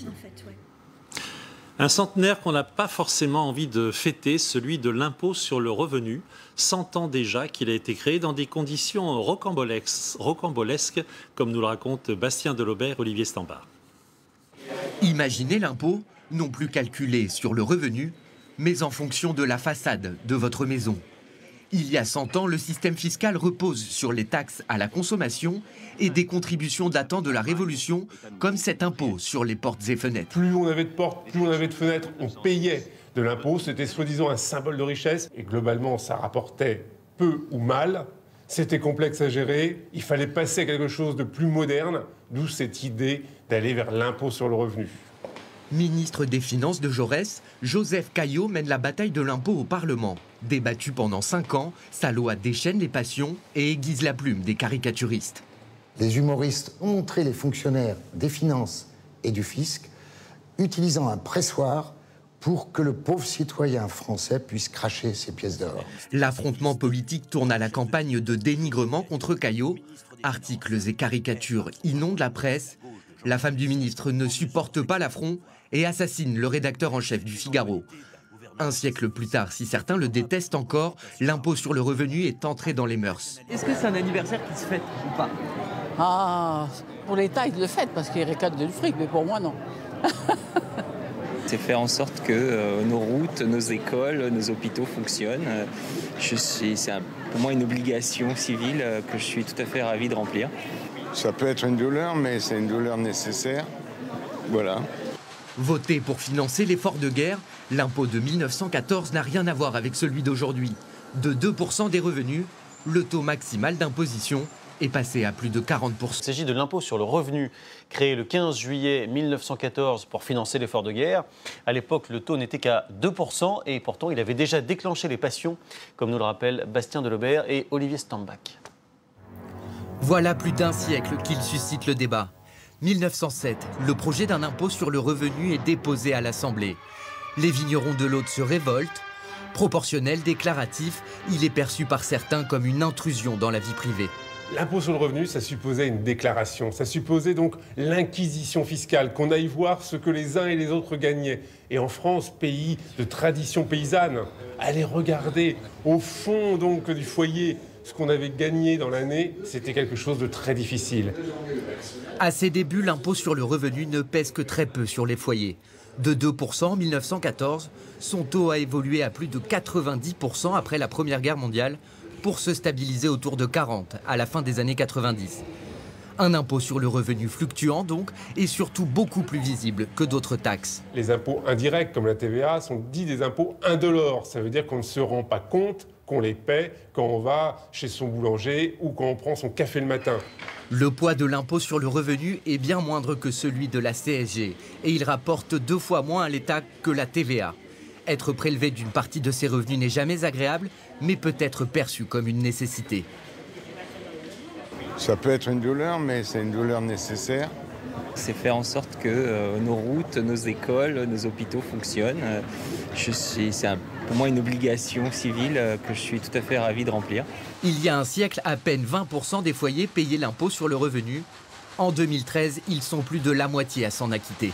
en fait, ouais. Un centenaire qu'on n'a pas forcément envie de fêter, celui de l'impôt sur le revenu. 100 ans déjà qu'il a été créé dans des conditions rocambolesques, comme nous le racontent Bastien Delobert et Olivier Stambard. Imaginez l'impôt, non plus calculé sur le revenu, mais en fonction de la façade de votre maison. Il y a 100 ans, le système fiscal repose sur les taxes à la consommation et des contributions datant de la Révolution, comme cet impôt sur les portes et fenêtres. Plus on avait de portes, plus on avait de fenêtres, on payait de l'impôt. C'était soi-disant un symbole de richesse. Et globalement, ça rapportait peu ou mal. C'était complexe à gérer. Il fallait passer à quelque chose de plus moderne, d'où cette idée d'aller vers l'impôt sur le revenu. Ministre des Finances de Jaurès, Joseph Caillot mène la bataille de l'impôt au Parlement. Débattu pendant 5 ans, sa loi déchaîne les passions et aiguise la plume des caricaturistes. Les humoristes ont montré les fonctionnaires des finances et du fisc utilisant un pressoir pour que le pauvre citoyen français puisse cracher ses pièces d'or. L'affrontement politique tourne à la campagne de dénigrement contre Caillot. Articles et caricatures inondent la presse. La femme du ministre ne supporte pas l'affront et assassine le rédacteur en chef du Figaro. Un siècle plus tard, si certains le détestent encore, l'impôt sur le revenu est entré dans les mœurs. Est-ce que c'est un anniversaire qui se fête ou pas? Ah, pour l'État, ils le fêtent parce qu'ils récoltent du fric, mais pour moi, non. C'est faire en sorte que nos routes, nos écoles, nos hôpitaux fonctionnent. C'est pour moi une obligation civile que je suis tout à fait ravi de remplir. Ça peut être une douleur, mais c'est une douleur nécessaire. Voilà. Voter pour financer l'effort de guerre, l'impôt de 1914 n'a rien à voir avec celui d'aujourd'hui. De 2% des revenus, le taux maximal d'imposition est passé à plus de 40%. Il s'agit de l'impôt sur le revenu, créé le 15 juillet 1914 pour financer l'effort de guerre. À l'époque, le taux n'était qu'à 2% et pourtant, il avait déjà déclenché les passions, comme nous le rappellent Bastien Delobert et Olivier Stambach. Voilà plus d'un siècle qu'il suscite le débat. 1907, le projet d'un impôt sur le revenu est déposé à l'Assemblée. Les vignerons de l'Aude se révoltent. Proportionnel, déclaratif, il est perçu par certains comme une intrusion dans la vie privée. L'impôt sur le revenu, ça supposait une déclaration. Ça supposait donc l'inquisition fiscale, qu'on aille voir ce que les uns et les autres gagnaient. Et en France, pays de tradition paysanne, aller regarder au fond donc du foyer ce qu'on avait gagné dans l'année, c'était quelque chose de très difficile. À ses débuts, l'impôt sur le revenu ne pèse que très peu sur les foyers. De 2% en 1914, son taux a évolué à plus de 90% après la Première Guerre mondiale, pour se stabiliser autour de 40% à la fin des années 90. Un impôt sur le revenu fluctuant donc, et surtout beaucoup plus visible que d'autres taxes. Les impôts indirects, comme la TVA, sont dits des impôts indolores. Ça veut dire qu'on ne se rend pas compte qu'on les paie quand on va chez son boulanger ou quand on prend son café le matin. Le poids de l'impôt sur le revenu est bien moindre que celui de la CSG et il rapporte 2 fois moins à l'État que la TVA. Être prélevé d'une partie de ses revenus n'est jamais agréable, mais peut être perçu comme une nécessité. Ça peut être une douleur, mais c'est une douleur nécessaire. C'est faire en sorte que nos routes, nos écoles, nos hôpitaux fonctionnent. C'est pour moi une obligation civile que je suis tout à fait ravi de remplir. Il y a un siècle, à peine 20% des foyers payaient l'impôt sur le revenu. En 2013, ils sont plus de la moitié à s'en acquitter.